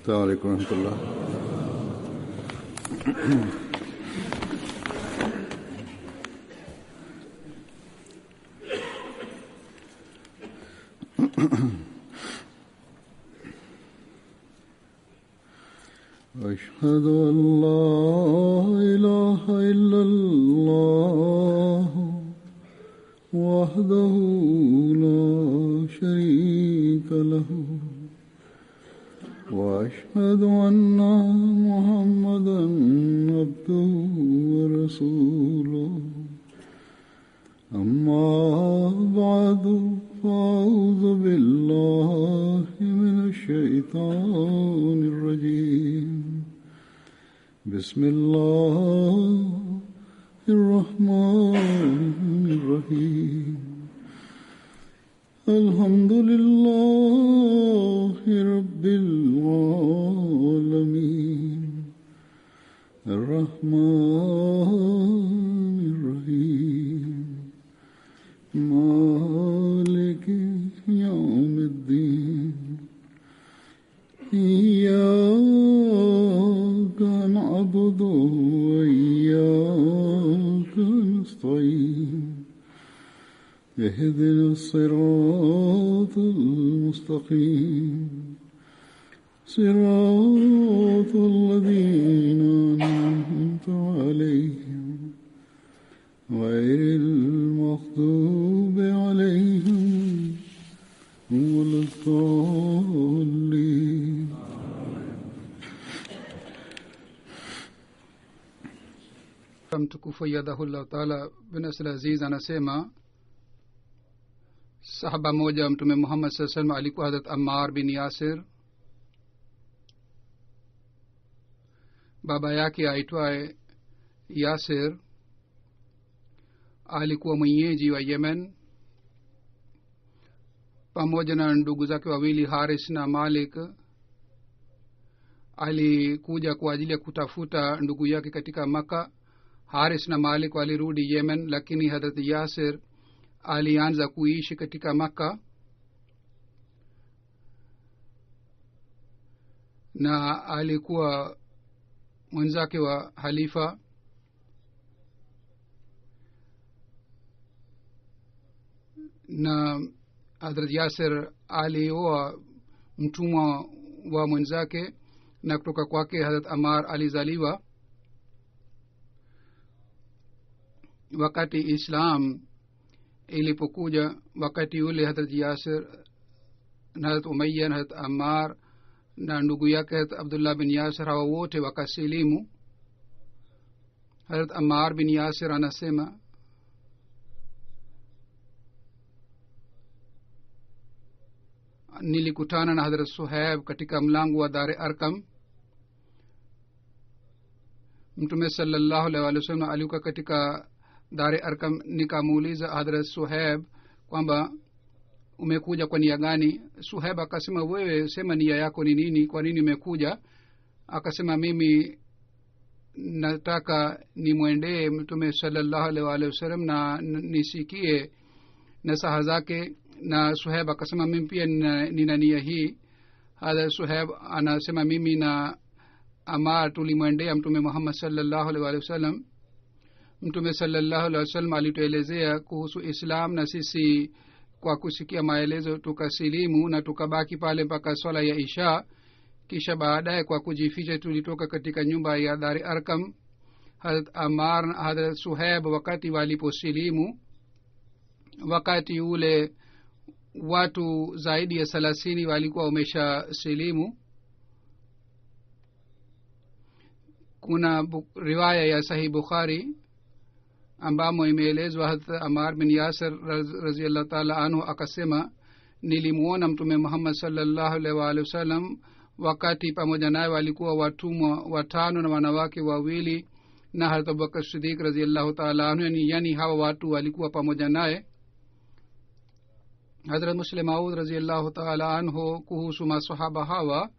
السلام عليكم ورحمة الله. أشهد أن لا إله إلا الله وحده لا شريك له وأشهد أن محمدًا عبده ورسوله أما بعد فأعوذ بالله من الشيطان الرجيم بسم الله الرحمن الرحيم الحمد لله رب العالمين الرحمن الرحيم مالك يوم الدين إياك نعبد وإياك نستعين اهدنا الصراط المستقيم صراط الذين أنعمت عليهم غير المغضوب عليهم ولا الضالين. Mtukufu yadahullah taala bin Asl Aziz anasema sahaba moja mtume Muhammad sallallahu alaihi wasallam alikuwa Hazrat Ammar bin Yasir. Baba yake aitwaye Yasir alikuwa mwenyeji wa Yemen. Pamoja na ndugu zake wawili Haris na Malik alikuja kwa ajili ya kutafuta ndugu yake katika Makkah. Haris na Malik walirudi Yemen, lakini Hazrat Yasir alianza kuishi katika Makkah na alikuwa mwenzake wa halifa. Na Hazrat Yasir alioa mtumwa wa mwenzake na kutoka kwake Hazrat Ammar alizaliwa. Wakati Islam ilipokuja, wakati ule Hazrat Yasir na Hazrat Umayya na Hazrat Ammar na ndugu yake Hazrat Abdullah bin Yasir hawa wote wakasilimu. Hazrat Ammar bin Yasir anasema nilikutana na Hazrat Suhaib katika mlango wa Dar Arkam. Mtume sallallahu alaihi wasallam alikuwa katika Dar Arkam. Nikamuuliza Hazrat Suhaib kwamba umekuja kwa nia gani? Suhaib akasema, wewe sema nia yako ni nini, kwa nini umekuja? Akasema, mimi nataka nimwendee Mtume sallallahu alaihi wasallam na nisikie nasaha zake. Na Suhaib akasema, mimi pia nina nia hii. Hada Suhaib anasema, mimi na Ammar tulimwendea Mtume Muhammad sallallahu alaihi wasallam. Mtume sallallahu alaihi wasallam alituelezea kuhusu Islam, na sisi kwa kusikia maelezo tukasilimu na tukabaki pale mpaka swala ya Isha. Kisha baadaye kwa kujificha tulitoka katika nyumba ya Dar Arkam. Hazrat Ammar na Hazrat Suhaib wakati waliposilimu, wakati ule watu zaidi ya 30 walikuwa wamesha silimu. Kuna riwaya ya Sahih Bukhari ambamo imeelezwa Hazrat Ammar bin Yasir radhiyallahu ta'ala anhu akasema, nilimuona Mtume Muhammad sallallahu alaihi wasallam wakati pamoja naye walikuwa watumwa 5 na wanawake 2 na Hazrat Abubakar Siddiq radhiyallahu ta'ala anhu, yani hawa watu walikuwa pamoja naye. Hazrat Muslim Maud radhiyallahu ta'ala anhu kuhusu masahaba hawa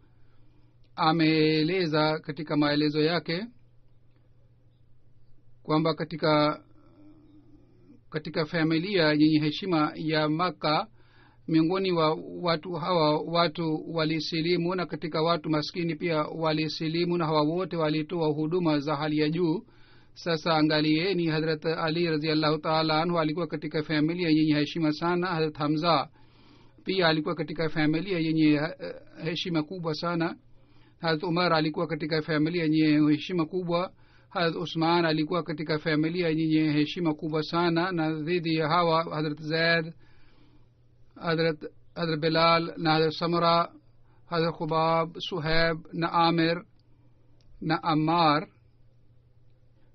ameeleza katika maelezo yake kwamba katika familia yenye heshima ya Makkah miongoni wa watu hawa watu walisilimu, na katika watu maskini pia walisilimu, na hawa wote walitoa huduma za hali ya juu. sasa angalieni, Hazrat Ali radhiallahu ta'ala anhu alikuwa katika familia yenye heshima sana. Hazrat Hamza pia alikuwa katika familia yenye heshima kubwa sana. Hazrat Umar alikuwa katika familia yenye heshima kubwa. Hazrat Usman alikuwa katika familia yenye heshima kubwa sana. Na dhidi ya hawa Hazrat Zaid, Hazrat Bilal na Hazrat Samra, Hazrat Khubab, Suhaib na Amir na Ammar,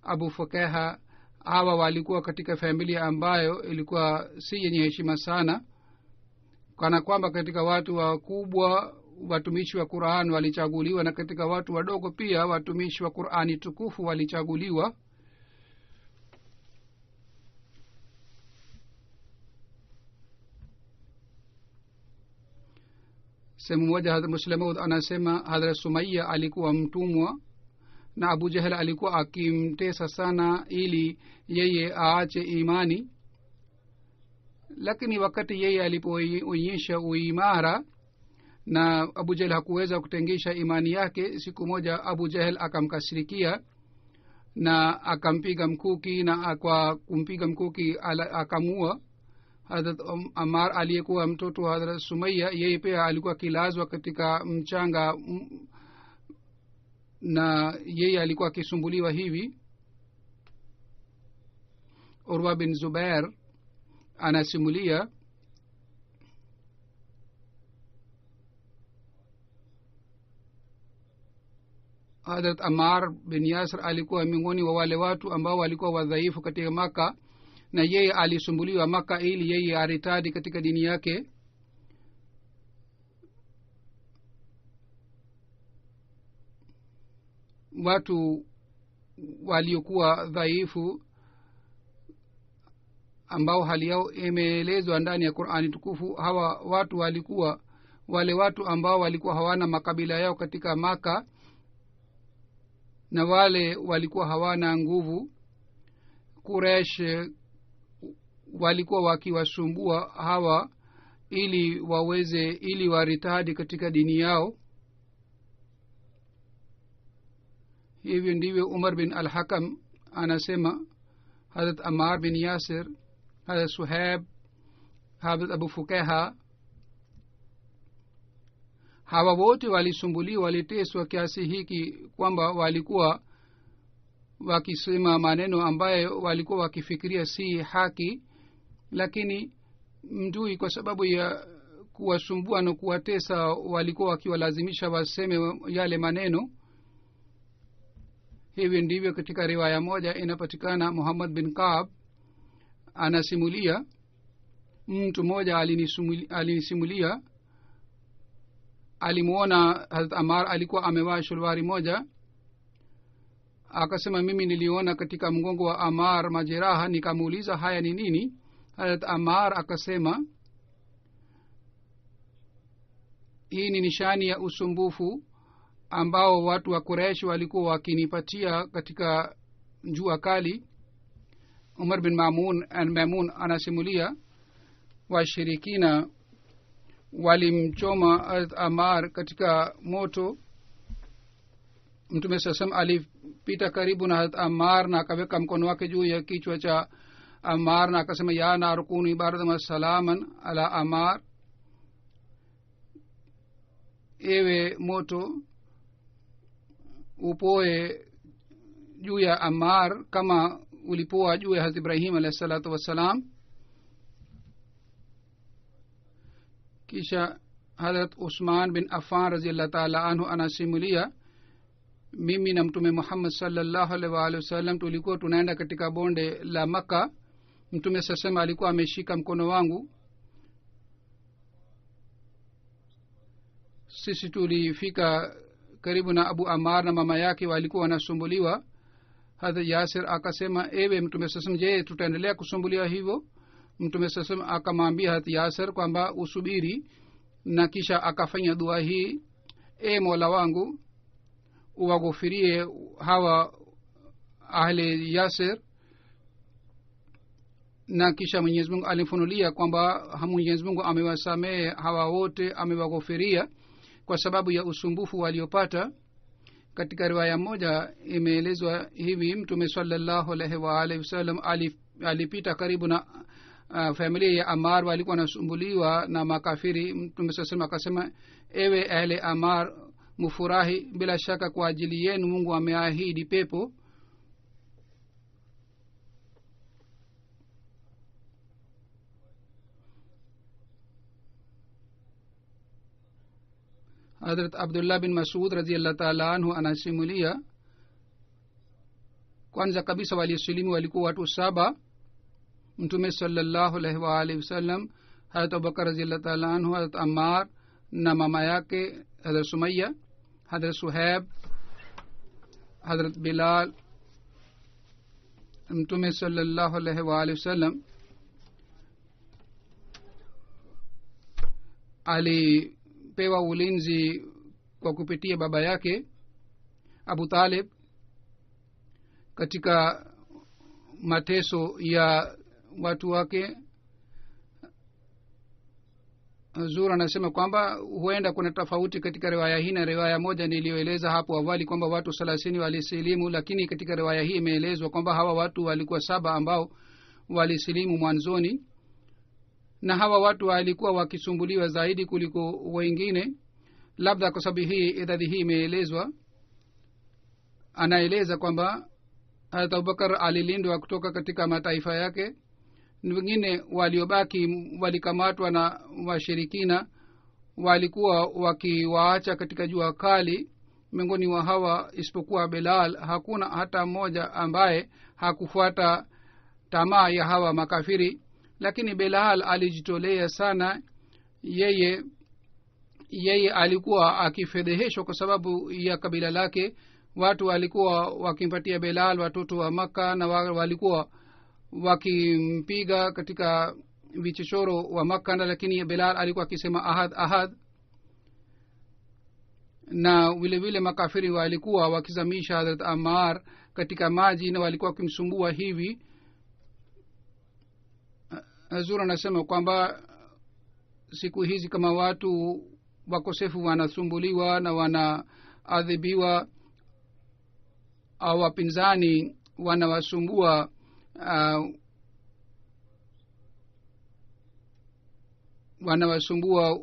Abu Fukaha, hawa walikuwa katika familia ambayo ilikuwa si yenye heshima sana, kana kwamba katika watu wakubwa watumishi wa Qur'an walichaguliwa, na katika watu wadogo pia watumishi wa Qur'ani tukufu walichaguliwa. sehemu moja Hazrat Muslimud anasema Hazrat Sumaiya alikuwa mtumwa na Abu Jahl alikuwa akimtesa sana ili yeye aache imani, lakini wakati yeye alipoonyesha uimara na Abu Jahl hakuweza kutengisha imani yake, siku moja Abu Jahl akamkasirikia na akampiga mkuki, na kwa kumpiga mkuki akamua. Hazrat Ammar aliyekuwa mtoto wa Hazrat Sumaiya, yeye pia alikuwa kilazwa katika mchanga, na yeye alikuwa akisumbuliwa hivi. Urwa bin Zubair anasimulia Hazrat Ammar bin Yasir alikuwa miongoni wa wale watu ambao walikuwa wadhaifu katika Maka, na yeye alisumbuliwa Maka ili yeye aritadi katika dini yake. Watu waliokuwa dhaifu ambao hali yao imeelezwa ndani ya Qur'ani tukufu, hawa watu walikuwa wale watu ambao walikuwa hawana makabila yao katika Maka, na wale walikuwa hawana nguvu. Quraysh walikuwa wakiwasumbua hawa ili waritadi katika dini yao. hivyo ndivyo Umar bin al-Hakam anasema Hazrat Ammar bin Yasir, Hazrat Suhaib, Hazrat Abu Fukaha, hawa wote walisumbuliwa, waliteswa kiasi hiki kwamba walikuwa wakisema maneno ambayo walikuwa wakifikiria si haki, lakini mdui kwa sababu ya kuwasumbua na kuwatesa walikuwa wakiwalazimisha waseme yale maneno. hivi ndivyo katika riwaya moja inapatikana, Muhammad bin Kaab anasimulia, mtu mmoja alinisimulia alimuona Hazrat Ammar alikuwa amevaa shulwari moja, akasema mimi niliona katika mgongo wa Ammar majeraha. Nikamuuliza haya ni nini? Hazrat Ammar akasema hii ni nishani ya usumbufu ambao watu wa Quraysh walikuwa wakinipatia katika jua kali. Umar bin Maimun anasimulia washirikina walimchoma Ammar katika moto. Mtume sasam alipita karibu na Ammar na akaweka mkono wake juu ya kichwa cha Ammar na akasema ya narukuni bardan salaman ala Ammar, ewe moto upoe juu ya Ammar kama ulipoa juu ya Hazrat Ibrahim alayhi salatu wassalam. kisha Hazrat Usman bin Affan radhiyallahu ta'ala anhu anasimulia, mimi na Mtume Muhammad sallallahu alaihi wasallam tulikuwa tunaenda katika bonde la Makkah. Mtume sasema alikuwa ameshika mkono wangu. Sisi tulifika karibu na Abu Ammar na mama yake walikuwa wanasumbuliwa. Hazrat Yasir akasema ewe Mtume sasema, je, tutaendelea kusumbuliwa hivyo? Mtume sasema akamwambia Hazrat Yasir kwamba usubiri, na kisha akafanya dua hii: e Mola wangu, uwaghufirie hawa ahli Yasir na kisha Mwenyezi Mungu alimfunulia kwamba Mwenyezi Mungu amewasamehe hawa wote, amewaghufiria kwa sababu ya usumbufu waliopata. Katika riwaya moja imeelezwa hivi, Mtume sallallahu alaihi wa alihi wasallam alipita karibu na familia ya Ammar, walikuwa wanasumbuliwa na makafiri. Mtume sallallahu akasema, ewe ahle Ammar, mufurahi, bila shaka kwa ajili yenu Mungu ameahidi pepo. Hazrat Abdullah bin Masud radhiyallahu ta'ala anhu anasimulia, kwanza kabisa waliosilimu walikuwa watu 7. Mtume sallallahu alaihi wa alihi wasallam, Hazrat Abubakar radhiyallahu ta'ala anhu, Hazrat Ammar na mama yake Hazrat Sumayya, Hazrat Suhaib, Hazrat Bilal. Mtume sallallahu alaihi wa alihi wasallam alipewa ulinzi kwa kupitia baba yake Abu Talib katika mateso ya watu wake. Zura anasema kwamba huenda kuna tofauti katika riwaya hii na riwaya moja niliyoeleza hapo awali kwamba watu 30 walisilimu, lakini katika riwaya hii imeelezwa kwamba hawa watu walikuwa 7 ambao walisilimu mwanzoni, na hawa watu walikuwa wakisumbuliwa zaidi kuliko wengine. Labda kwa sababu hii idadi hii imeelezwa. Anaeleza kwamba Hazrat Abubakar alilindwa kutoka katika mataifa yake. Wengine waliobaki walikamatwa na washirikina, walikuwa wakiwaacha katika jua kali. Miongoni wa hawa isipokuwa Bilal, hakuna hata mmoja ambaye hakufuata tamaa ya hawa makafiri. Lakini Bilal alijitolea sana. Yeye alikuwa akifedheheshwa kwa sababu ya kabila lake. Watu walikuwa wakimpatia Bilal watoto wa Makka, na walikuwa wakimpiga katika vichochoro wa Makka, lakini Bilal alikuwa akisema ahad ahad. Na vile vile makafiri walikuwa wakizamisha Hazrat Ammar katika maji na walikuwa wakimsumbua hivi. Azura anasema kwamba siku hizi kama watu wakosefu wanasumbuliwa na wanaadhibiwa, au wapinzani wanawasumbua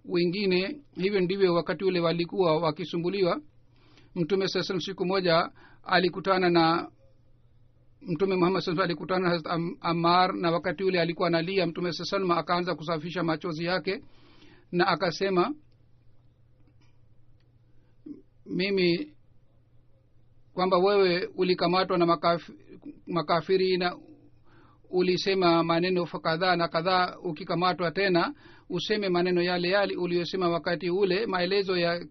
wengine, hivyo ndivyo wakati ule walikuwa wakisumbuliwa. Mtume sasa siku moja alikutana na Mtume Muhammad sallallahu alaihi wasallam, alikutana na Hazrat Ammar, na wakati ule alikuwa analia. Mtume sallallahu akaanza kusafisha machozi yake na akasema, mimi kwamba wewe ulikamatwa na makafiri na ulisema maneno kadhaa na kadhaa, ukikamatwa tena useme maneno yale yale uliyosema wakati ule. Maelezo ya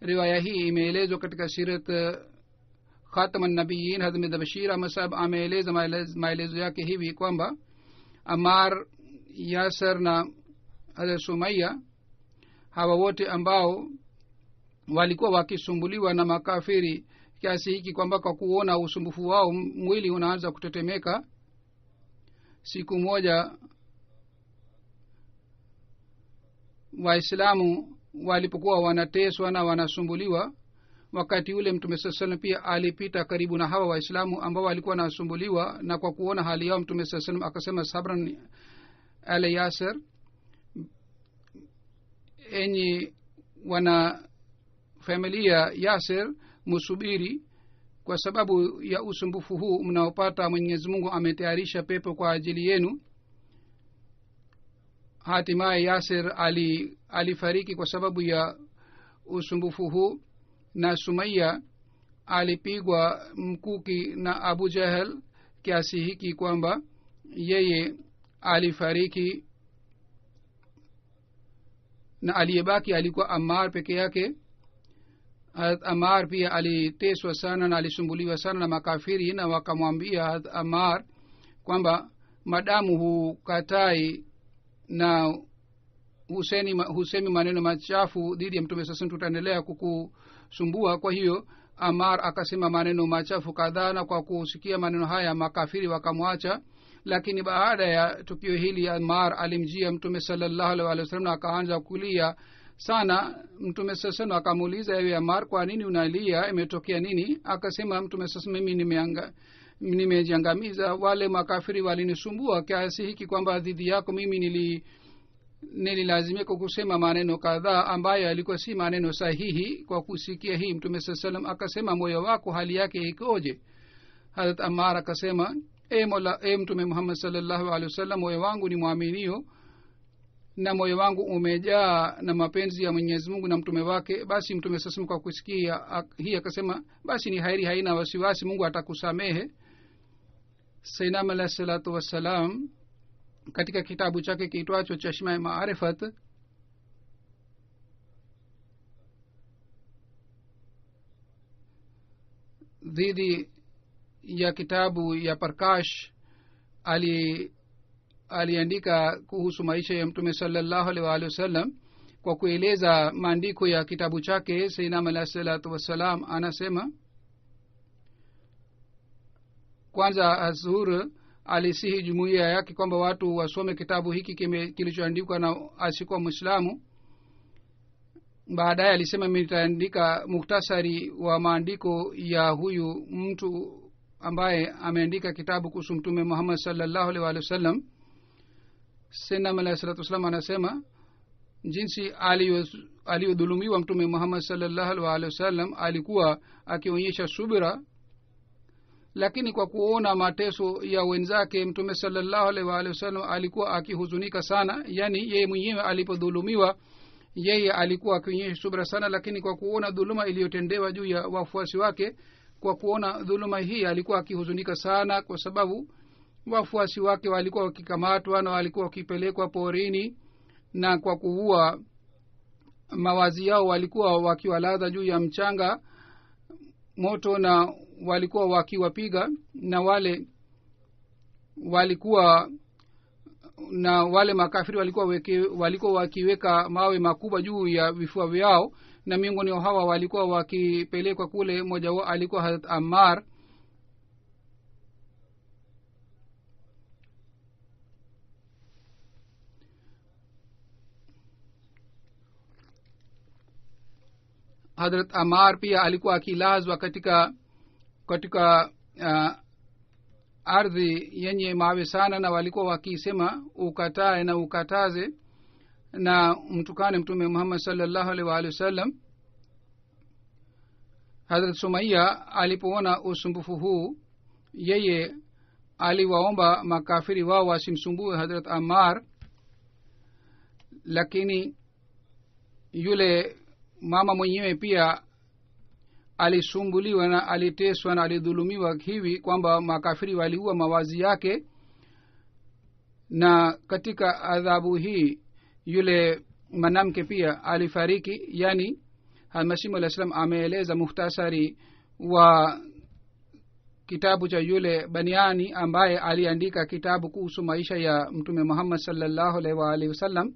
riwaya hii imeelezwa katika sirat Khataman Nabiyyin. Hazrat Bashir Ahmad Sahib ameeleza maelezo yake hivi kwamba Ammar, Yasir na Hazrat Sumayya, hawa wote ambao walikuwa wakisumbuliwa na makafiri kiasi hiki kwamba kwa kuona usumbufu wao mwili unaanza kutetemeka. Siku moja Waislamu walipokuwa wanateswa na wanasumbuliwa, wakati ule Mtume sallallahu alaihi wasallam pia alipita karibu na hawa Waislamu ambao walikuwa wanasumbuliwa, na kwa kuona hali yao Mtume sallallahu alaihi wasallam akasema, sabran ala Yasir, enyi wana familia Yasir, musubiri, kwa sababu ya usumbufu huu mnaopata Mwenyezi Mungu ametayarisha pepo kwa ajili yenu. Hatimaye Yasir alifariki kwa sababu ya usumbufu huu, na Sumayya alipigwa mkuki na Abu Jahal kiasi hiki kwamba yeye alifariki, na aliyebaki alikuwa Ammar peke yake. Ammar pia aliteswa sana na alisumbuliwa sana na makafiri, na wakamwambia Ammar kwamba madamu hukatai na husemi maneno machafu dhidi ya Mtume sasa, tutaendelea kukusumbua. Kwa hiyo Ammar akasema maneno machafu kadhaa, na kwa kusikia maneno haya makafiri wakamwacha. lakini baada ya tukio hili Ammar alimjia mtume sallallahu alaihi wasallam na akaanza kulia sana. Mtume sasa akamuuliza, ewe Ammar, kwa nini unalia, imetokea nini? Akasema mtume sasa, mimi nimejiangamiza, wale makafiri walinisumbua kiasi hiki kwamba dhidi yako mimi nililazimika kusema maneno kadhaa ambayo yalikuwa si maneno sahihi. Kwa kusikia hii mtume sallam akasema, moyo wako hali yake ikoje? Hazrat Ammar akasema, mtume Muhammad sallallahu alaihi wasallam, moyo wangu ni mwaminio na moyo wangu umejaa na mapenzi ya Mwenyezi Mungu na mtume wake. Basi mtume sallam kwa kusikia hii akasema, basi ni hairi, haina wasiwasi, Mungu atakusamehe. Sayyidina alayhi salatu wassalam katika kitabu chake kiitwacho Chashma Maarifat dhidi ya kitabu ya Parkash aliandika kuhusu maisha ya mtume sallallahu alaihi wasallam. Kwa kueleza maandiko ya kitabu chake, Sayyidina alayhi salatu wassalam anasema, kwanza Azhur alisihi jumuiya yake kwamba watu wasome kitabu hiki kilichoandikwa na asikuwa Muislamu. Baadaye alisema, mimi nitaandika muktasari wa maandiko ya huyu mtu ambaye ameandika kitabu kuhusu mtume Muhammad sallallahu alaihi wasallam. Sayyidina alayhi salatu wasallam anasema, jinsi aliyodhulumiwa mtume Muhammad sallallahu alaihi wasallam alikuwa akionyesha subira, lakini kwa kuona mateso ya wenzake mtume sallallahu alaihi wasallam alikuwa akihuzunika sana. Yani yeye mwenyewe alipodhulumiwa yeye alikuwa akionyesha subira sana, lakini kwa kuona dhuluma iliyotendewa juu ya wafuasi wake, kwa kuona dhuluma hii alikuwa akihuzunika sana, kwa sababu wafuasi wake walikuwa wakikamatwa na walikuwa wakipelekwa porini, na kwa kuua mawazi yao walikuwa wakiwalaza juu ya mchanga moto, na walikuwa wakiwapiga, na wale makafiri walikuwa wakiweka mawe makubwa juu ya vifua vyao, na miongoni hawa walikuwa wakipelekwa kule. Mmoja wao alikuwa Hazrat Ammar. Hazrat Ammar pia alikuwa akilazwa katika ardhi yenye mawe sana, na walikuwa wakisema ukatae na ukataze na mtukane mtume Muhammad sallallahu alaihi wasallam. Hazrat Sumaiya alipoona usumbufu huu, yeye aliwaomba makafiri wao wasimsumbue Hazrat Ammar, lakini yule mama mwenyewe pia alisumbuliwa na aliteswa na alidhulumiwa hivi kwamba makafiri waliua mawazi yake. Na katika adhabu hii yule mwanamke pia alifariki. Yani Masihi alayhi salam ameeleza muhtasari wa kitabu cha yule baniani ambaye aliandika kitabu kuhusu maisha ya mtume Muhammad sallallahu alaihi wasallam.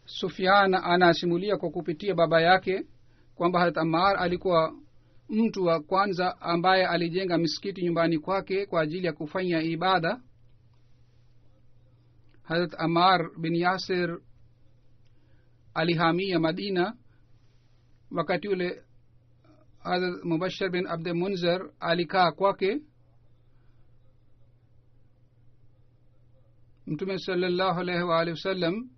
Sufyan anasimulia kwa kupitia baba yake kwamba Hazrat Ammar alikuwa mtu wa kwanza ambaye alijenga misikiti nyumbani kwake kwa ajili ya kufanya ibada. Hazrat Ammar bin Yasir alihamia Madina. Wakati ule Hazrat Mubashir bin Abd Munzir alikaa kwake. Mtume sallallahu alaihi wasallam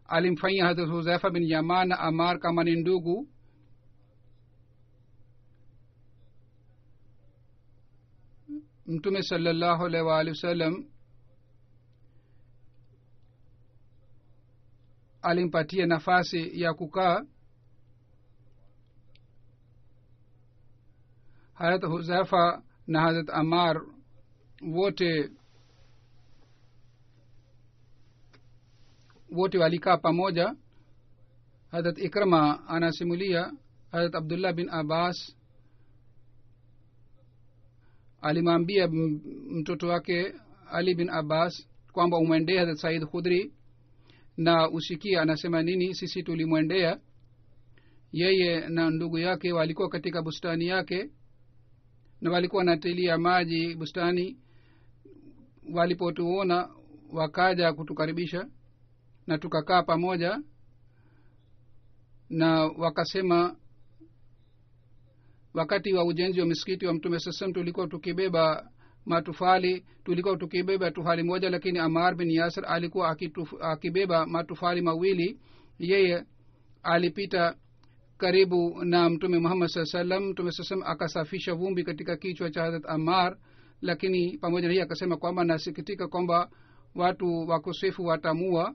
alimfanyia Hazrat Huzaifa bin Yaman na Ammar kama ni ndugu. Mtume sallallahu alaihi wasallam alimpatia nafasi ya kukaa. Hazrat Huzaifa na Hazrat Ammar wote walikaa pamoja. Hazrat Ikrama anasimulia Hazrat Abdullah bin Abbas alimwambia mtoto wake Ali bin Abbas kwamba umwendee Hazrat Said Khudri na usikie anasema nini. Sisi tulimwendea, yeye na ndugu yake walikuwa katika bustani yake na walikuwa wanatilia maji bustani. Walipotuona wakaja kutukaribisha na tukakaa pamoja, na wakasema wakati wa ujenzi wa msikiti wa Mtume sasa tulikuwa tukibeba tufali moja, lakini Ammar bin Yasir alikuwa akibeba matufali mawili. Yeye alipita karibu na Mtume Muhammad sallallahu alaihi wasallam. Mtume sallallahu akasafisha vumbi katika kichwa cha Hazrat Ammar, lakini pamoja na hiyo akasema kwamba nasikitika kwamba watu wakosefu watamua,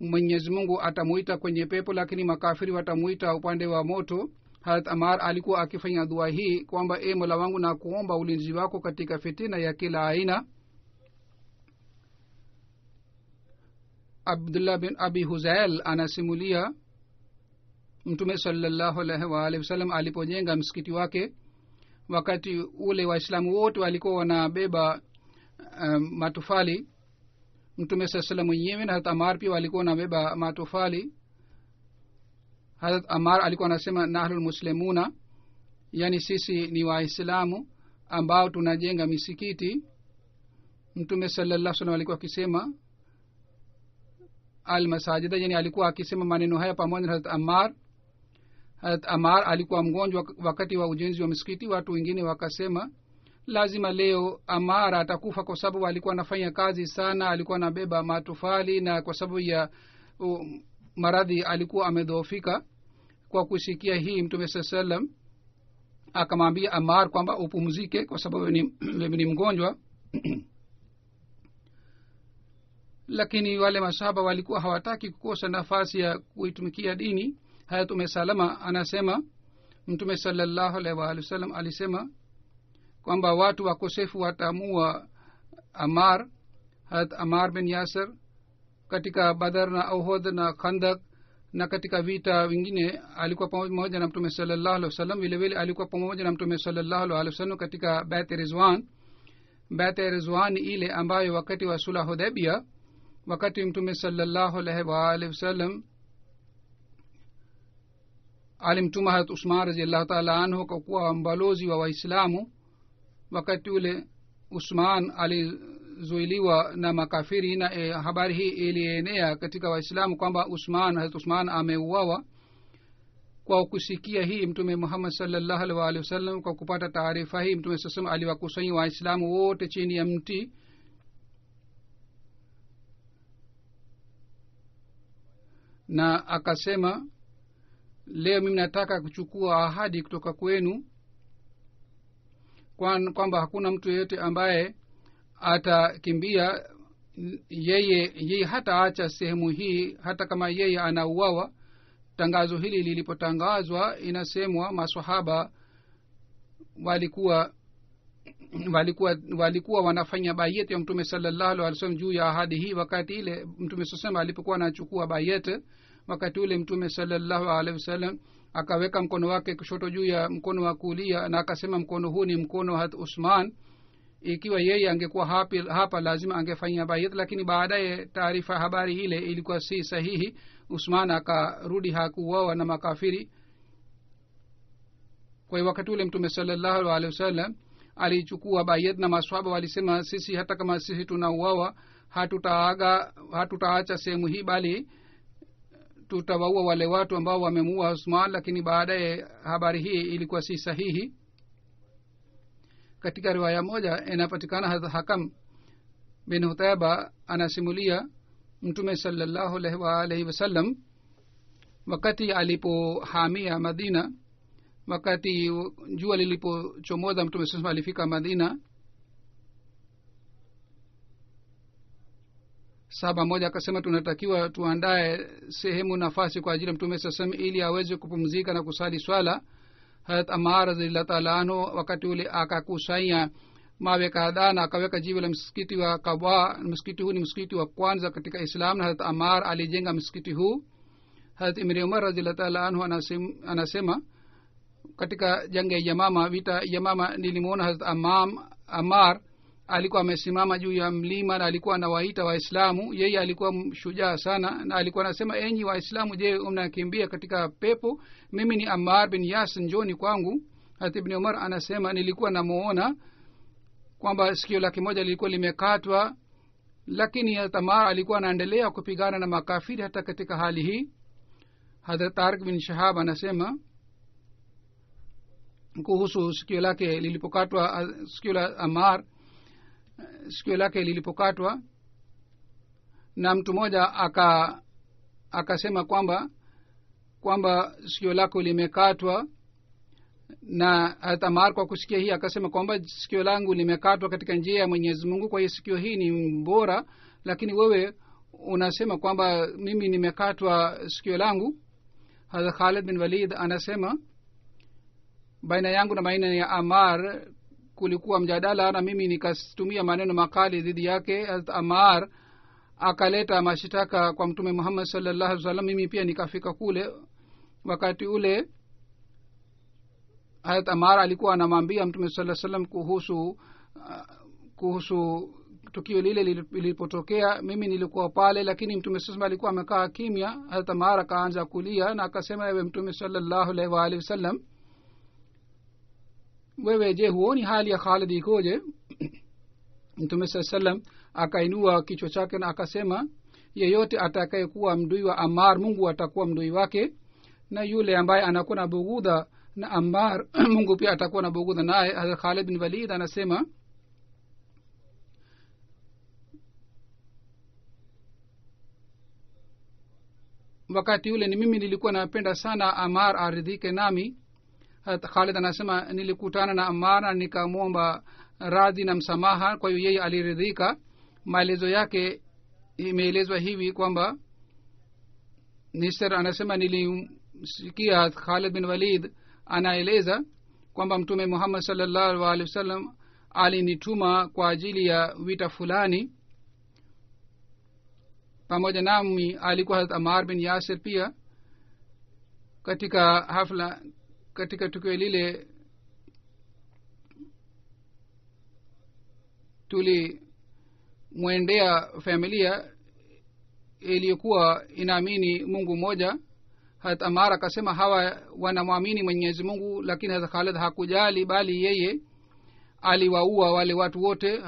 Mwenyezi Mungu atamuita kwenye pepo, lakini makafiri watamuita upande wa moto. Hazrat Ammar alikuwa akifanya dua hii kwamba Mola wangu na kuomba ulinzi wako katika fitina ya kila aina. Abdullah bin Abi Huzail anasimulia Mtume sallallahu alaihi wa alihi wasallam alipojenga msikiti wake, wakati ule waislamu wote walikuwa wanabeba matofali. Mtume sallallahu mwenyewe na Hazrat Ammar pia walikuwa wanabeba matofali. Hazrat Ammar alikuwa anasema nahlul muslimuna, yani sisi ni waislamu ambao tunajenga misikiti. Mtume sallallahu alaihi wasallam alikuwa akisema al masajida, yani alikuwa akisema maneno haya pamoja na Hazrat Ammar. Hazrat Ammar alikuwa mgonjwa wakati wa ujenzi wa msikiti. Watu wengine wakasema lazima leo Ammar atakufa kwa sababu alikuwa anafanya kazi sana, alikuwa anabeba matofali, na kwa sababu ya maradhi alikuwa amedhoofika. Kwa kusikia hii Mtume sallallahu alaihi wasallam akamwambia Ammar kwamba upumzike kwa sababu ni mgonjwa. Lakini wale masahaba walikuwa hawataki kukosa nafasi ya kuitumikia dini. Hazrat Umm Salama anasema Mtume sallallahu alaihi wasallam alisema kwamba watu wakosefu watamua Ammar. Hazrat Ammar bin Yasir katika Badr na Uhud na Khandak na katika vita vingine alikuwa pamoja na Mtume sallallahu alaihi wasallam. vile vile alikuwa pamoja na Mtume sallallahu alaihi wasallam katika Bait Rizwan. Bait Rizwan ile ambayo wakati wa Sulh Hudaybiyah, wakati Mtume sallallahu alaihi wasallam alimtuma Hazrat Usman radhiyallahu ta'ala anhu kwa kuwa mbalozi wa Waislamu. Wakati ule Usman alizuiliwa na makafiri, na habari hii ilienea katika Waislamu kwamba Hazrat Usman ameuawa. Kwa kusikia hii Mtume Muhammad sallallahu alaihi wasallam, kwa kupata taarifa hii Mtume sallallahu aliwakusanya Waislamu wote chini ya mti, na akasema leo mimi nataka kuchukua ahadi kutoka kwenu kwamba hakuna mtu yeyote ambaye atakimbia, yeye hataacha sehemu hii hata kama yeye anauawa. Tangazo hili lilipotangazwa, inasemwa maswahaba walikuwa wanafanya bayet ya Mtume sallallahu alaihi wasallam juu ya ahadi hii. Wakati ile Mtume sallallahu alipokuwa anachukua bayet, wakati ule Mtume sallallahu alaihi wasallam akaweka mkono wake kushoto juu ya mkono wa kulia, na akasema mkono huu ni mkono wa Usman. Ikiwa yeye angekuwa hapa lazima angefanya bayat, lakini baadaye taarifa habari ile ilikuwa si sahihi. Usman akarudi, hakuuawa na makafiri. Kwa hiyo wakati ule Mtume sallallahu alaihi wasallam alichukua bayat, na maswahaba walisema sisi hata kama sisi tunauawa hatutaacha sehemu hii, bali tutawaua wale watu ambao wamemuua Usman. Lakini baadaye habari hii ilikuwa si sahihi. Katika riwaya moja inapatikana Hakam bin Hutaiba anasimulia Mtume sallallahu alaihi wasallam wakati alipohamia Madina, wakati jua lilipochomoza Mtume sallallahu alifika Madina. Saba moja akasema tunatakiwa tuandae sehemu nafasi kwa ajili ya Mtume sallallahu ili aweze kupumzika na kusali swala. Hazrat Ammar radhiyallahu ta'ala anhu wakati ule akakusanya mawe kadhaa na akaweka jiwe la msikiti wa Kaaba. Msikiti huu ni msikiti wa kwanza katika Islam, na Hazrat Ammar alijenga msikiti huu. Hazrat Ibn Umar radhiyallahu ta'ala anhu anasema katika janga ya Yamama, vita Yamama, nilimuona Hazrat Ammar alikuwa amesimama juu ya mlima na alikuwa anawaita waislamu. Yeye alikuwa shujaa sana na alikuwa anasema, enyi waislamu, je, mnakimbia katika pepo? Mimi ni Ammar bin Yasir, njoni kwangu. Hata Ibn Umar anasema, nilikuwa namuona kwamba sikio lake moja lilikuwa limekatwa, lakini Ammar alikuwa anaendelea kupigana na makafiri hata katika hali hii. Hadrat Tariq bin Shahab anasema kuhusu sikio lake lilipokatwa, sikio la Ammar, sikio lake lilipokatwa, na mtu mmoja akasema kwamba sikio lako limekatwa, na hata Ammar kwa kusikia hii akasema kwamba sikio langu limekatwa katika njia ya Mwenyezi Mungu, kwa hiyo sikio hii ni bora, lakini wewe unasema kwamba mimi nimekatwa sikio langu. Hata Khalid bin Walid anasema, baina yangu na baina ya Ammar kulikuwa mjadala, na mimi nikatumia maneno makali dhidi yake. Ammar akaleta mashitaka kwa Mtume Muhammad sallallahu alaihi wasallam, mimi pia nikafika kule. Wakati ule Hazrat Ammar alikuwa anamwambia Mtume sallallahu alaihi wasallam kuhusu tukio lile lilipotokea. Mimi nilikuwa pale, lakini Mtume sallallahu alaihi wasallam alikuwa amekaa kimya. Hazrat Ammar akaanza kulia na akasema, ewe Mtume sallallahu alaihi wasallam, wewe je, huoni hali ya Khalid ikoje? Mtume sallallahu alaihi wasallam akainua kichwa chake na akasema, yeyote atakayekuwa mdui wa Ammar, Mungu atakuwa mdui wake, na yule ambaye anakuwa na bugudha na Ammar, Mungu pia atakuwa na bugudha naye. Hazrat Khalid bin Walid anasema, wakati ule ni mimi nilikuwa napenda sana Ammar aridhike nami. Khalid anasema, nilikutana na Ammar na nikamwomba radhi na msamaha, kwa hiyo yeye aliridhika. Maelezo yake imeelezwa hivi kwamba Nisr anasema, nilimsikia Khalid bin Walid anaeleza kwamba Mtume Muhammad sallallahu alaihi wasallam alinituma kwa ajili ya vita fulani. Pamoja nami alikuwa Hazrat Ammar bin Yasir pia. Katika hafla, katika tukio lile tulimwendea familia iliyokuwa inaamini Mungu mmoja. Hazrat Ammar akasema, hawa wanamwamini Mwenyezi Mungu, lakini Hazrat Khalid hakujali, bali yeye aliwaua wale watu wote.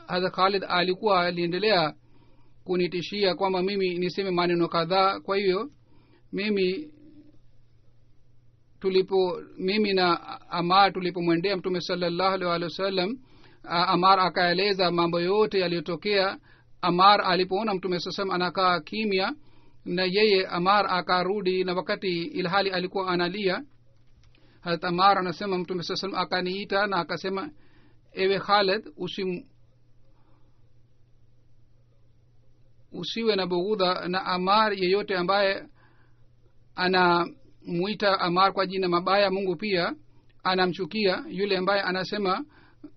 Hazrat Khalid aliendelea kunitishia kwamba mimi niseme maneno kadhaa. Kwa hiyo mimi na Ammar tulipomwendea Mtume sallallahu alaihi wasallam, Ammar akaeleza mambo yote yaliyotokea. Ammar alipoona Mtume sallallahu alaihi wasallam anakaa kimya, na yeye Ammar akarudi, na wakati ilhali alikuwa analia. Hazrat Ammar anasema, Mtume sallallahu alaihi wasallam akaniita na akasema, ewe Khalid, usiwe na bughudha na Ammar. Yeyote ambaye anamuita Ammar kwa jina mabaya, Mungu pia anamchukia. Yule ambaye anasema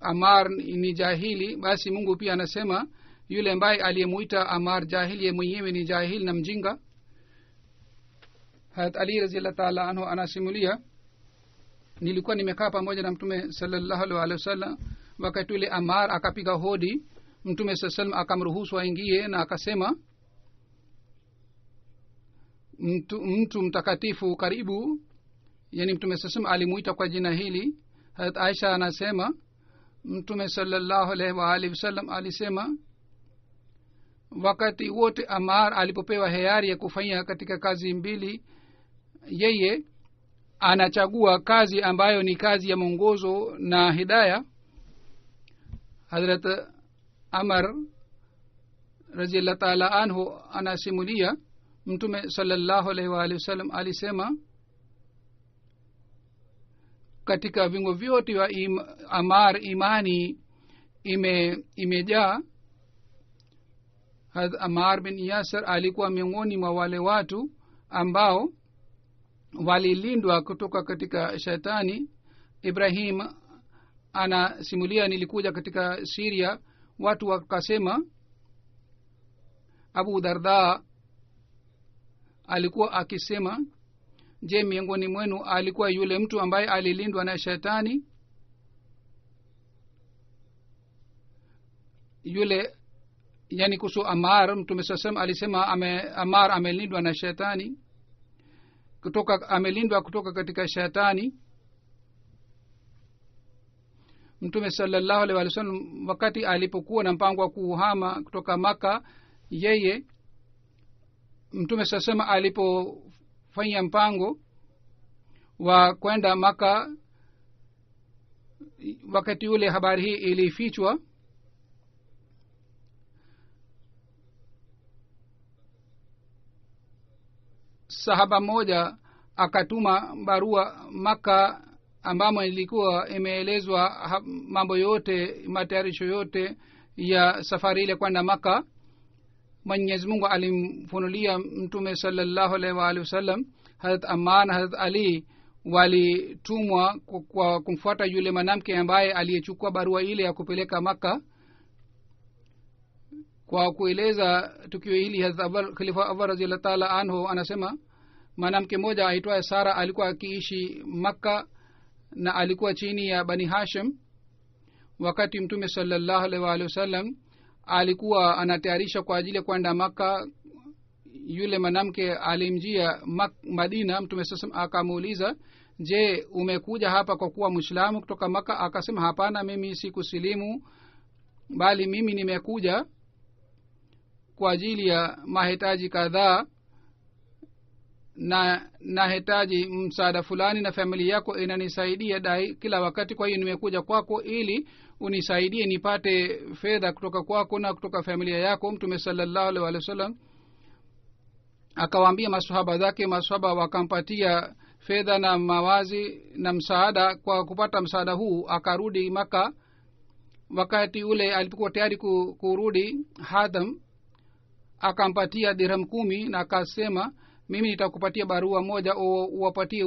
Ammar ni jahili, basi Mungu pia anasema yule ambaye aliyemuita Ammar jahili, ye mwenyewe ni jahili na mjinga. Hazrat Ali radhiyallahu ta'ala anhu anasimulia, nilikuwa nimekaa pamoja na Mtume sallallahu alaihi wasallam. Wakati ule Ammar akapiga hodi, Mtume sallallahu alaihi wasallam akamruhusu aingie na akasema, mtu mtakatifu karibu. Yani Mtume sallallahu alaihi wasallam alimuita kwa jina hili. Hazrat Aisha anasema, Mtume sallallahu alaihi wasallam alisema, wakati wote Ammar alipopewa hiari ya kufanya katika kazi mbili, yeye anachagua kazi ambayo ni kazi ya mwongozo na hidayah. Hazrat Amr radhiyallahu ta'ala anhu anasimulia, Mtume sallallahu alaihi wasallam alisema, katika vingo vyote vya Ammar imani imejaa. Ammar bin Yasir alikuwa miongoni mwa wale watu ambao walilindwa kutoka katika shetani. Ibrahim anasimulia, nilikuja katika Syria, watu wakasema Abu Darda alikuwa akisema, je, miongoni mwenu alikuwa yule mtu ambaye alilindwa na shetani? yule yani kuhusu Ammar mtume sallam alisema Ammar amelindwa na shetani amelindwa kutoka katika shetani. Mtume sallallahu alaihi wasallam wakati alipokuwa na mpango wa kuhama kutoka Maka, yeye mtume sallam alipofanya mpango wa kwenda Maka, wakati ule habari hii ilifichwa. Sahaba moja akatuma barua Maka ambamo ilikuwa imeelezwa mambo yote, matayarisho yote ya safari ile kwenda Maka. Mwenyezi Mungu alimfunulia mtume sallallahu alaihi wasallam Hazrat Ammar na Hazrat Ali walitumwa kwa kumfuata yule mwanamke ambaye aliyechukua barua ile ya kupeleka Maka. Kwa kueleza tukio hili, Hazrat Khalifa Awwal radhiyallahu ta'ala anhu anasema mwanamke mmoja aitwaye Sara alikuwa akiishi Maka na alikuwa chini ya Bani Hashim. Wakati mtume sallallahu alaihi wasallam alikuwa anatayarisha kwa ajili ya kwenda Maka, yule mwanamke alimjia Madina. Mtume sasa akamuuliza, je, umekuja hapa kwa kuwa Muislamu kutoka Maka? Akasema, hapana, mimi sikusilimu, bali mimi nimekuja kwa ajili ya mahitaji kadhaa na nahitaji msaada fulani, na familia yako inanisaidia dai kila wakati, kwa hiyo nimekuja kwako ili unisaidie nipate fedha kutoka kwako na kutoka familia yako. Mtume sallallahu alaihi wasallam akawaambia maswahaba zake, maswahaba wakampatia fedha na mawazi na msaada. Kwa kupata msaada huu akarudi Maka. Wakati ule alipokuwa tayari kurudi, Hatham akampatia dirham 10 na akasema, mimi nitakupatia barua moja uwapatie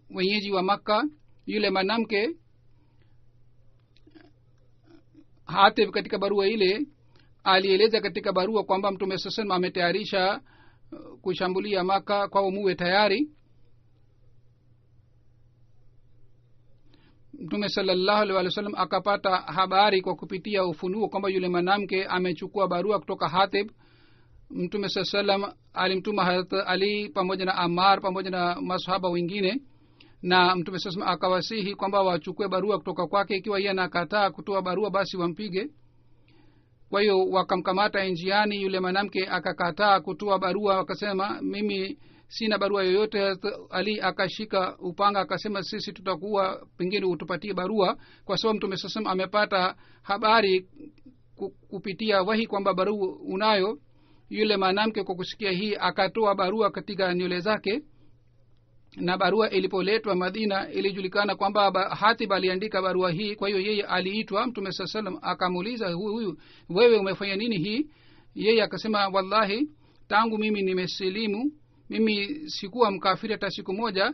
wenyeji wa Maka. Yule mwanamke hata katika barua ile alieleza katika barua kwamba mtume sasa ametayarisha kushambulia Maka, kwa muwe tayari. Mtume sallallahu alaihi wasallam akapata habari kwa kupitia ufunuo kwamba yule mwanamke amechukua barua kutoka Hatib. Mtume sallam alimtuma Hazrat Ali pamoja na Ammar pamoja na masahaba wengine, na mtume sallam akawasihi kwamba wachukue barua kutoka kwake. Ikiwa yeye anakataa kutoa barua, basi wampige. Kwa hiyo wakamkamata njiani. Yule mwanamke akakataa kutoa barua, akasema, mimi sina barua yoyote. Hazrat Ali akashika upanga akasema, sisi tutakuwa pengine utupatie barua, kwa sababu mtume sallam amepata habari kupitia wahi kwamba barua unayo. Yule mwanamke kwa kusikia hii akatoa barua katika nywele zake, na barua ilipoletwa Madina ilijulikana kwamba Hatib aliandika barua hii. Kwa hiyo yeye aliitwa. Mtume sallam akamuuliza, huyu wewe umefanya nini hii? Yeye akasema, wallahi tangu mimi nimesilimu, mimi sikuwa mkafiri hata siku moja.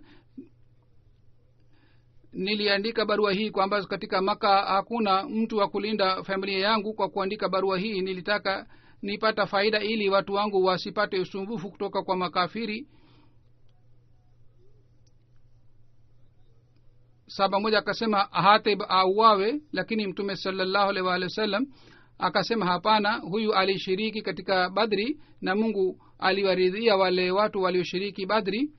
Niliandika barua hii kwamba katika Maka hakuna mtu wa kulinda familia yangu. Kwa kuandika barua hii nilitaka nipata faida ili watu wangu wasipate usumbufu kutoka kwa makafiri. Saba moja akasema Hatib auawe, lakini mtume sallallahu alaihi wasallam akasema, hapana, huyu alishiriki katika Badri na Mungu aliwaridhia wale watu walioshiriki Badri.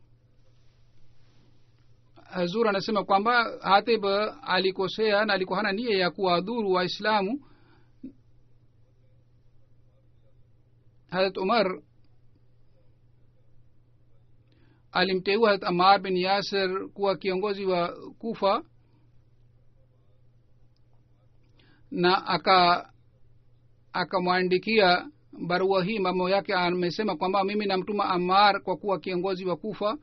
Hazur anasema kwamba Hatib alikosea na alikuwa hana nia ya kuwadhuru Waislamu. Hazrat Umar alimteua Hazrat Ammar bin Yasir kuwa kiongozi wa Kufa, na akamwandikia barua hii. Mama yake amesema kwamba mimi namtuma Ammar kwa kuwa kiongozi wa Kufa,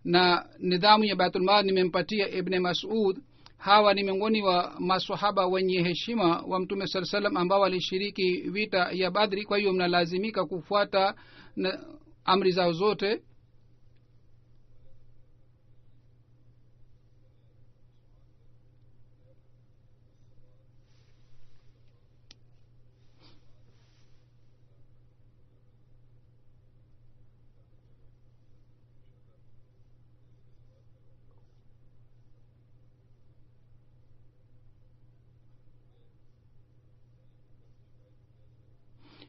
na nidhamu ya Baitul Mal nimempatia Ibn Mas'ud. Hawa ni miongoni wa maswahaba wenye heshima wa mtume sallallahu alaihi wasallam ambao walishiriki vita ya Badri. Kwa hiyo mnalazimika kufuata amri zao zote.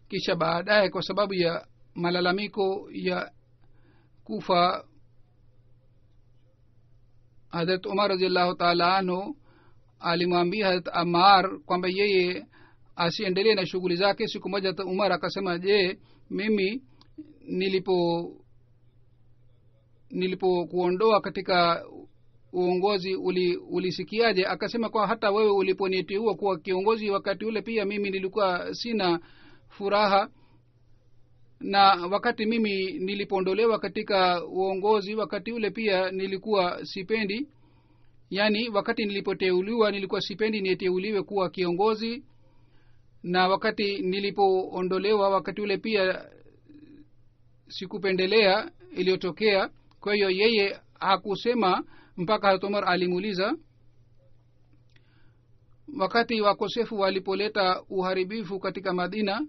kisha baadaye kwa sababu ya malalamiko ya kufa Hazrat Umar radhiallahu ta'ala anhu alimwambia Hazrat Ammar kwamba yeye asiendelee na shughuli zake. Siku moja Hazrat Umar akasema, je, mimi nilipokuondoa katika uongozi ulisikiaje? Akasema, kwa hata wewe uliponiteua kuwa kiongozi wakati ule pia mimi nilikuwa sina furaha, na wakati mimi nilipoondolewa katika uongozi wakati ule pia nilikuwa sipendi, yani wakati nilipoteuliwa nilikuwa sipendi niteuliwe kuwa kiongozi, na wakati nilipoondolewa wakati ule pia sikupendelea iliyotokea. Kwa hiyo yeye hakusema mpaka Hazrat Umar alimuuliza. Wakati wakosefu walipoleta uharibifu katika Madina,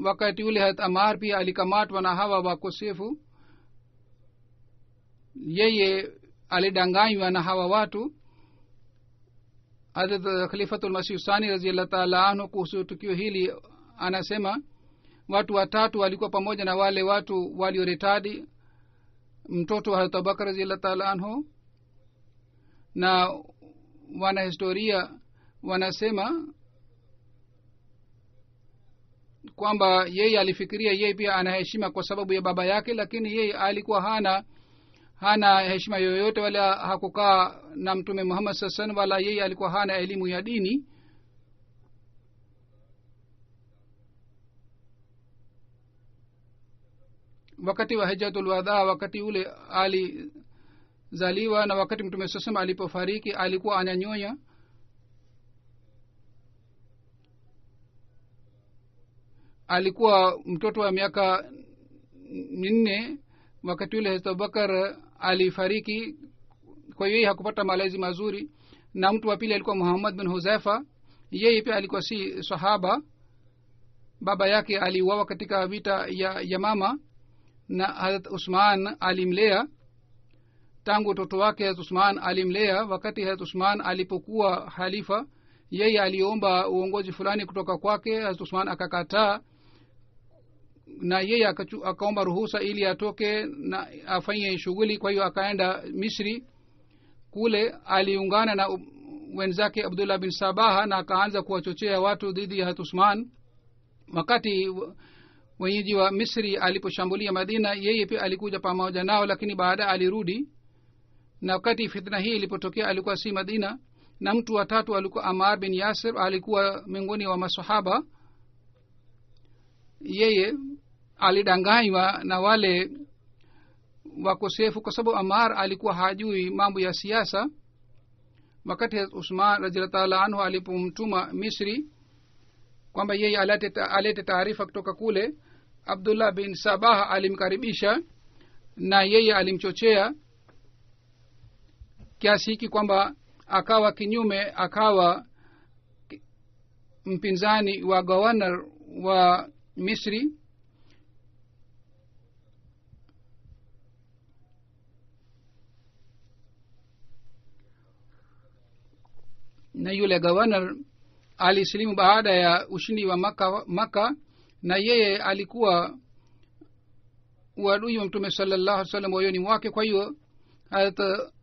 wakati ule Hazrat Ammar pia alikamatwa na hawa wakosefu. Yeye alidanganywa na hawa watu. Hazrat Khalifatul Masih Sani radhiyallahu ta'ala anhu kuhusu tukio hili anasema, watu watatu walikuwa pamoja na wale watu walioretadi, mtoto wa Hazrat Abubakar radhiyallahu ta'ala anhu, na wanahistoria wanasema kwamba yeye alifikiria yeye pia ana heshima kwa sababu ya baba yake, lakini yeye alikuwa hana heshima yoyote, wala hakukaa na Mtume Muhammad sallallahu alaihi wasallam, wala yeye alikuwa hana elimu ya dini. Wakati wa Hajjatul Wadaa, wakati ule alizaliwa, na wakati Mtume sallallahu alaihi wasallam alipofariki alikuwa ananyonya. Alikuwa mtoto wa miaka 4 wakati ule Hazrat Abubakar alifariki. Kwa hiyo yeye hakupata malezi mazuri. Na mtu wa pili alikuwa Muhammad bin Huzaifa, yeye pia alikuwa si sahaba. Baba yake aliuawa katika vita ya Yamama, na Hazrat Usman alimlea tangu utoto wake. Hazrat Usman alimlea. Wakati Hazrat Usman alipokuwa halifa, yeye aliomba uongozi fulani kutoka kwake. Hazrat Usman akakataa, na yeye akaomba ruhusa ili atoke na afanye shughuli. Kwa hiyo akaenda Misri. Kule aliungana na wenzake Abdullah bin Sabaha na akaanza kuwachochea watu dhidi ya Hazrat Usman. Wakati wenyeji wa Misri aliposhambulia Madina, yeye pia alikuja pamoja nao, lakini baada alirudi. Na wakati fitna hii ilipotokea alikuwa si Madina. Na mtu wa tatu alikuwa Ammar bin Yasir, alikuwa miongoni wa masahaba. Yeye alidanganywa na wale wakosefu kwa sababu Ammar alikuwa hajui mambo ya siasa. Wakati Usman radhiyallahu ta'ala anhu alipomtuma Misri kwamba yeye alete taarifa kutoka kule, Abdullah bin Sabah alimkaribisha na yeye alimchochea kiasi hiki kwamba akawa kinyume, akawa mpinzani wa governor wa Misri. Na yule governor alisilimu baada ya ushindi wa Maka, na yeye alikuwa uadui wa Mtume sallallahu alaihi wasallam moyoni mwake. Kwa hiyo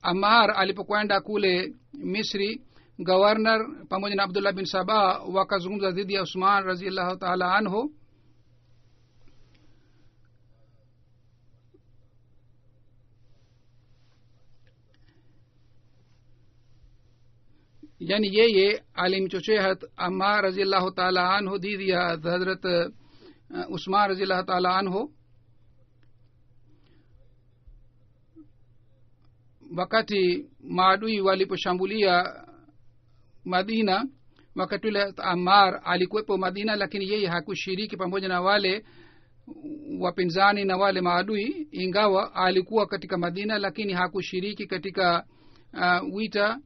Ammar alipokwenda kule Misri, governor pamoja na Abdullah bin Sabah wakazungumza dhidi ya Usman radhiyallahu ta'ala anhu. Yani yeye alimchochea Ammar radhiyallahu ta'ala anhu dhidi ya Hazrat Usman radhiyallahu ta'ala anhu. Wakati maadui waliposhambulia Madina, wakati ule Ammar alikuwepo Madina, lakini yeye hakushiriki pamoja na wale wapinzani na wale maadui. Ingawa alikuwa katika Madina, lakini hakushiriki katika vita.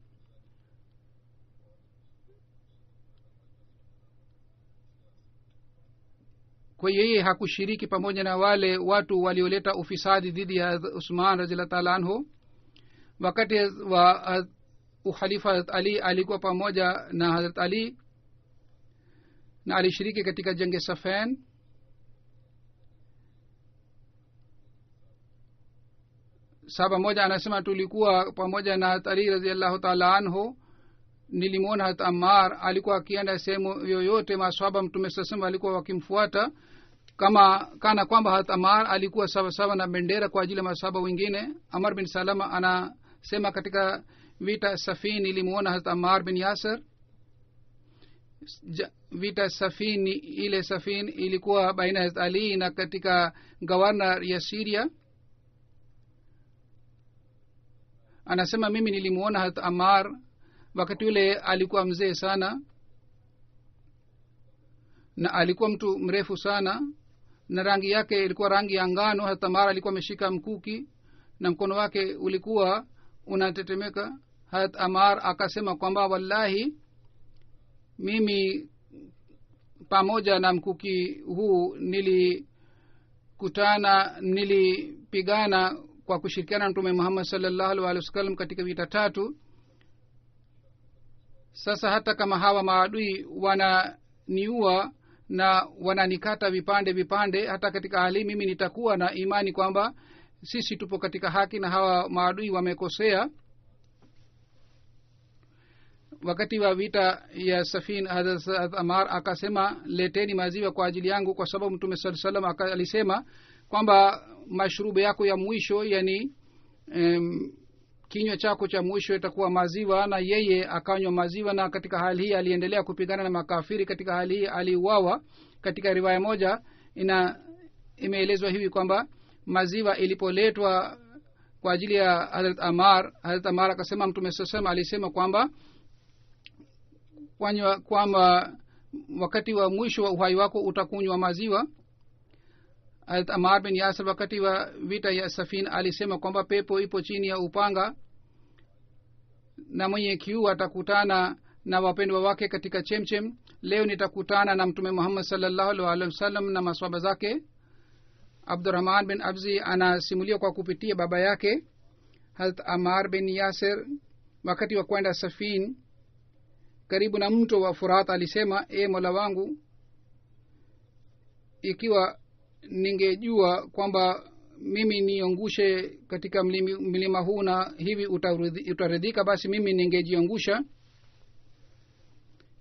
Kwa yeye hakushiriki pamoja na wale watu walioleta ufisadi dhidi ya Usman radhiyallahu ta'ala anhu. Wakati wa ukhalifa Ali alikuwa pamoja na Hazrat Ali, na alishiriki katika jenge Safain. Sahaba moja anasema tulikuwa pamoja na Ali radhiallahu ta'ala anhu. Nilimwona hata Ammar alikuwa akienda sehemu yoyote, maswahaba mtume sasema alikuwa wakimfuata kana kwamba hata Ammar alikuwa sawa na bendera kwa ajili ya maswahaba wengine. Amr bin Salama anasema katika vita Safin nilimwona hata Ammar bin Yasir. Vita Safin, ile Safin ilikuwa baina ya Ali na katika governor ya Syria. Anasema mimi nilimuona hata Ammar wakati ule alikuwa mzee sana na alikuwa mtu mrefu sana na rangi yake ilikuwa rangi ya ngano. Hata Ammar alikuwa ameshika mkuki na mkono wake ulikuwa unatetemeka. Hata Ammar akasema kwamba wallahi mimi pamoja na mkuki huu nilipigana kwa kushirikiana na Mtume Muhammad sallallahu alaihi wasallam katika vita 3. Sasa hata kama hawa maadui wananiua na wananikata vipande, hata katika hali mimi nitakuwa na imani kwamba sisi tupo katika haki na hawa maadui wamekosea. Wakati wa vita ya Safin, Hazrat Ammar akasema leteni maziwa kwa ajili yangu, kwa sababu Mtume sallallahu alaihi wasallam alisema kwamba mashrubu yako ya mwisho, yani kinywa chako cha mwisho itakuwa maziwa. Na yeye akanywa maziwa, na katika hali hii aliendelea kupigana na makafiri. Katika hali hii aliuawa. Katika riwaya moja imeelezwa hivi kwamba maziwa ilipoletwa kwa ajili ya Hazrat Ammar akasema Mtume sallallahu alisema kwamba wakati wa mwisho wa uhai wako utakunywa maziwa. Hazrat Ammar bin Yasir wakati wa vita ya Safin alisema kwamba pepo ipo chini ya upanga na mwenye kiu atakutana na wapendwa wake katika chemchem. Leo nitakutana na Mtume Muhammad sallallahu alaihi wasallam na maswahaba zake. Abdurrahman bin Abzi anasimulia kwa kupitia baba yake Hazrat Ammar bin Yasir wakati wa kwenda Safin karibu na mto wa Furat alisema, Mola wangu, ikiwa ningejua kwamba mimi niongushe katika mlima huu na hivi utaridhika, basi mimi ningejiangusha.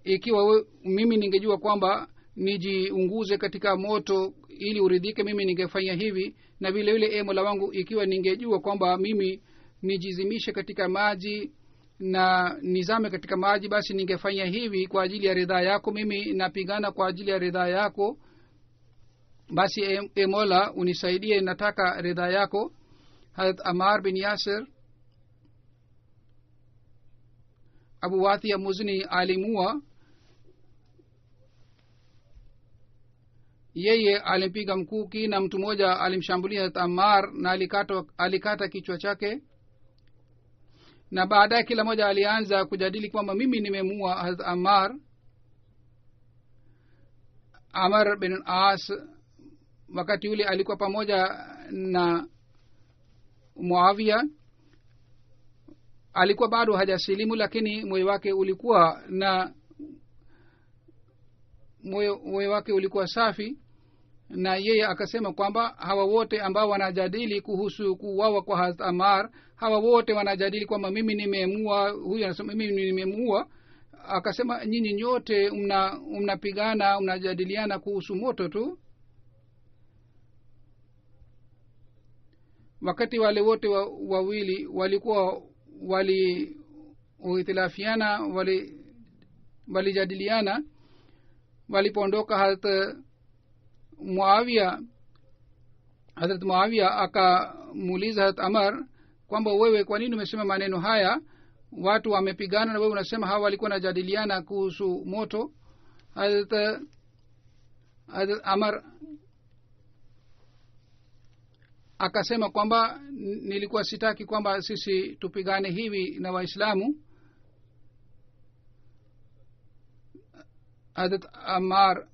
Ikiwa mimi ningejua kwamba nijiunguze katika moto ili uridhike, mimi ningefanya hivi. Na vile vile Mola wangu, ikiwa ningejua kwamba mimi nijizimishe katika maji na nizame katika maji, basi ningefanya hivi kwa ajili ya ridhaa yako. Mimi napigana kwa ajili ya ridhaa yako, basi Mola unisaidie, nataka ridhaa yako. Hazrat Ammar bin Yasir Abu Wathia Muzni alimua. Yeye alimpiga mkuki na mtu mmoja alimshambulia Hazrat Ammar na alikata kichwa chake. Na baadaye kila mmoja alianza kujadili kwamba mimi nimemua Hazrat Ammar. Amr bin As wakati ule alikuwa pamoja na Muawiya, alikuwa bado hajasilimu, lakini moyo wake ulikuwa safi. Na yeye akasema kwamba hawa wote ambao wanajadili kuhusu kuuawa kwa Hazrat Ammar, hawa wote wanajadili kwamba mimi nimemuua. Huyu anasema mimi nimemuua. Akasema nyinyi nyote mnapigana mnajadiliana kuhusu moto tu. Wakati wale wote wawili walikuwa uhitilafiana, walijadiliana. Walipoondoka Hazrat Muawiya akamuuliza Hazrat Ammar kwamba wewe kwa nini umesema maneno haya? Watu wamepigana na wewe unasema hawa walikuwa wanajadiliana kuhusu moto. Hazrat Ammar akasema kwamba nilikuwa sitaki kwamba sisi tupigane hivi na Waislamu. Hazrat Ammar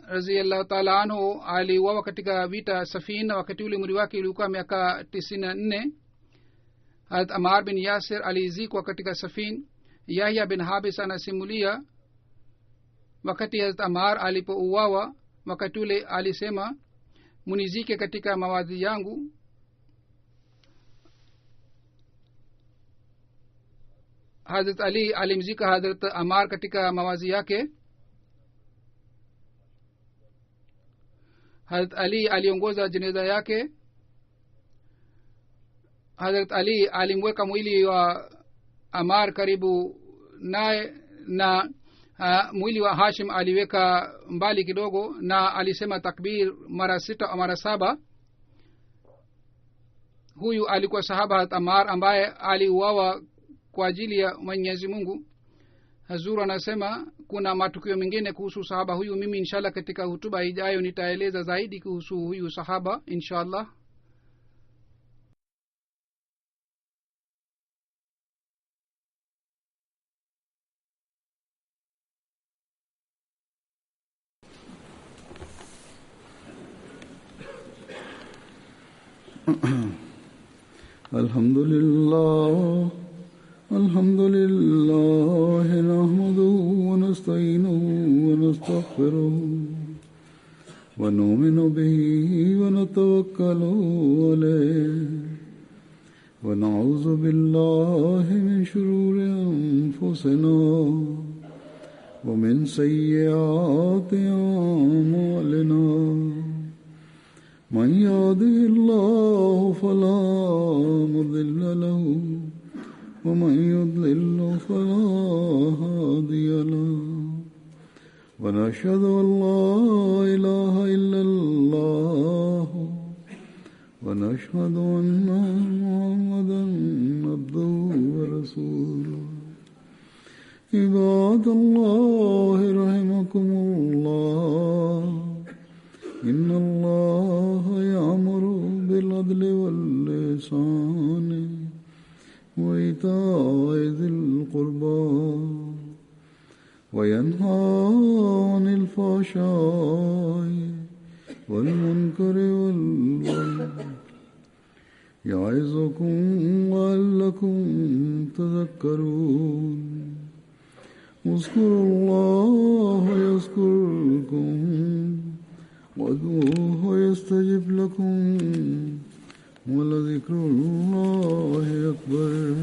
radhiyallahu ta'ala anhu aliuawa katika vita Safina. Wakati ule umri wake ulikuwa miaka 94. Hazrat Ammar bin Yasir alizikwa katika Safin. Yahya bin Habis anasimulia wakati Hazrat Ammar alipouawa wakati ule alisema munizike katika mawazi yangu. Hazrat Ali alimzika Hazrat Ammar katika mawazi yake. Hazrat Ali aliongoza jeneza yake. Hazrat Ali alimweka mwili wa Ammar karibu naye na mwili wa Hashim aliweka mbali kidogo, na alisema takbir mara 6 au mara 7. Huyu alikuwa sahaba Hazrat Ammar ambaye aliuawa kwa ajili ya Mwenyezi Mungu. Hazur anasema kuna matukio mengine kuhusu sahaba huyu. Mimi inshallah katika hutuba ijayo nitaeleza zaidi kuhusu huyu sahaba inshallah. Alhamdulillah nahmaduhu wa nasta'inuhu wa nastaghfiruh wa nu'minu bihi wa natawakkalu alayhi wa na'udhu billahi min shururi anfusina wa min sayyiati a'malina. من يهده الله فلا مضل له ومن يضلل فلا هادي له ونشهد أن لا إله إلا الله ونشهد أن محمدا عبده ورسوله. عباد الله رحمكم الله إن الله يأمر بالعدل والإحسان وإيتاء ذي القربى وينهى عن الفحشاء والمنكر والبغي يعظكم لعلكم تذكرون. اذكروا الله يذكركم وادعوه يستجب لكم ولذكر الله أكبر.